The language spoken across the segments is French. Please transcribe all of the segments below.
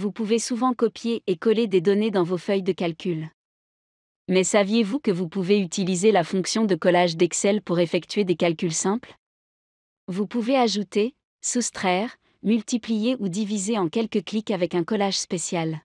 Vous pouvez souvent copier et coller des données dans vos feuilles de calcul. Mais saviez-vous que vous pouvez utiliser la fonction de collage d'Excel pour effectuer des calculs simples? Vous pouvez ajouter, soustraire, multiplier ou diviser en quelques clics avec un collage spécial.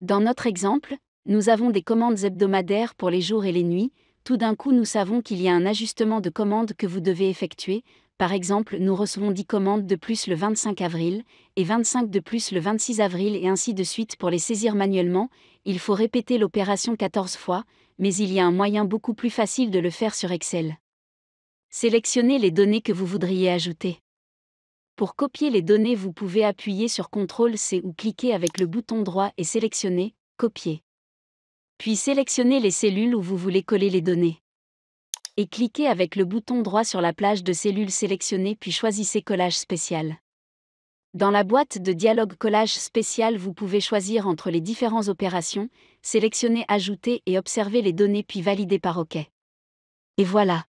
Dans notre exemple, nous avons des commandes hebdomadaires pour les jours et les nuits. Tout d'un coup, nous savons qu'il y a un ajustement de commande que vous devez effectuer. Par exemple, nous recevons 10 commandes de plus le 25 avril, et 25 de plus le 26 avril et ainsi de suite. Pour les saisir manuellement, il faut répéter l'opération 14 fois, mais il y a un moyen beaucoup plus facile de le faire sur Excel. Sélectionnez les données que vous voudriez ajouter. Pour copier les données, vous pouvez appuyer sur CTRL+C ou cliquer avec le bouton droit et sélectionner « Copier ». Puis sélectionnez les cellules où vous voulez coller les données. Et cliquez avec le bouton droit sur la plage de cellules sélectionnée puis choisissez Collage spécial. Dans la boîte de dialogue Collage spécial, vous pouvez choisir entre les différentes opérations, sélectionner Ajouter et observer les données puis valider par OK. Et voilà!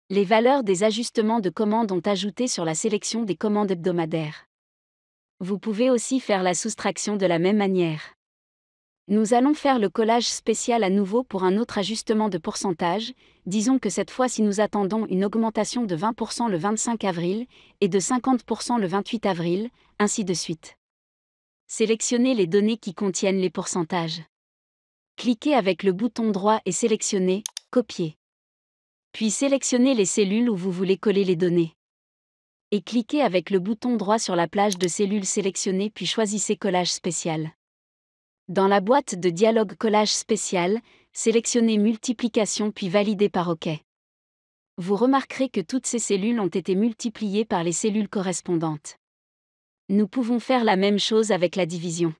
Les valeurs des ajustements de commandes ont ajouté sur la sélection des commandes hebdomadaires. Vous pouvez aussi faire la soustraction de la même manière. Nous allons faire le collage spécial à nouveau pour un autre ajustement de pourcentage. Disons que cette fois-ci nous attendons une augmentation de 20% le 25 avril et de 50% le 28 avril, ainsi de suite. Sélectionnez les données qui contiennent les pourcentages. Cliquez avec le bouton droit et sélectionnez « Copier ». Puis sélectionnez les cellules où vous voulez coller les données. Et cliquez avec le bouton droit sur la plage de cellules sélectionnées puis choisissez Collage spécial. Dans la boîte de dialogue Collage spécial, sélectionnez Multiplication puis validez par OK. Vous remarquerez que toutes ces cellules ont été multipliées par les cellules correspondantes. Nous pouvons faire la même chose avec la division.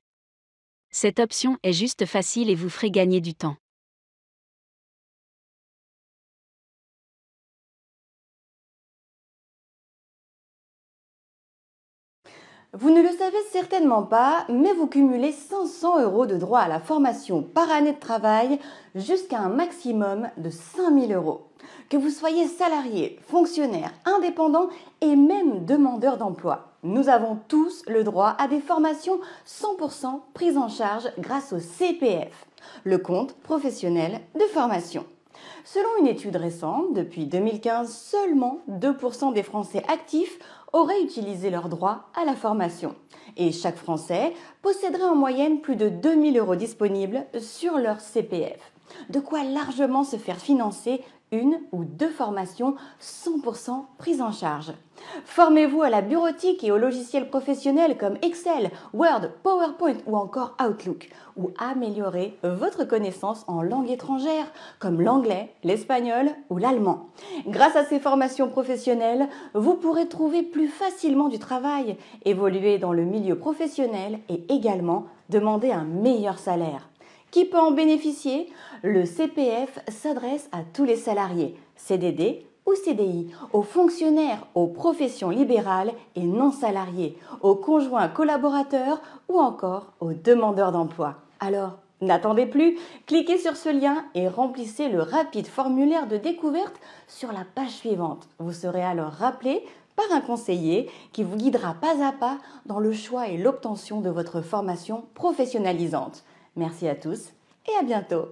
Cette option est juste facile et vous ferait gagner du temps. Vous ne le savez certainement pas, mais vous cumulez 500 € de droits à la formation par année de travail jusqu'à un maximum de 5 000 €. Que vous soyez salarié, fonctionnaire, indépendant et même demandeur d'emploi, nous avons tous le droit à des formations 100% prises en charge grâce au CPF, le compte professionnel de formation. Selon une étude récente, depuis 2015, seulement 2% des Français actifs auraient utilisé leur droit à la formation. Et chaque Français posséderait en moyenne plus de 2 000 € disponibles sur leur CPF. De quoi largement se faire financer une ou deux formations 100% prises en charge. Formez-vous à la bureautique et aux logiciels professionnels comme Excel, Word, PowerPoint ou encore Outlook, ou améliorez votre connaissance en langues étrangères comme l'anglais, l'espagnol ou l'allemand. Grâce à ces formations professionnelles, vous pourrez trouver plus facilement du travail, évoluer dans le milieu professionnel et également demander un meilleur salaire. Qui peut en bénéficier? Le CPF s'adresse à tous les salariés, CDD ou CDI, aux fonctionnaires, aux professions libérales et non salariées, aux conjoints collaborateurs ou encore aux demandeurs d'emploi. Alors, n'attendez plus, cliquez sur ce lien et remplissez le rapide formulaire de découverte sur la page suivante. Vous serez alors rappelé par un conseiller qui vous guidera pas à pas dans le choix et l'obtention de votre formation professionnalisante. Merci à tous et à bientôt.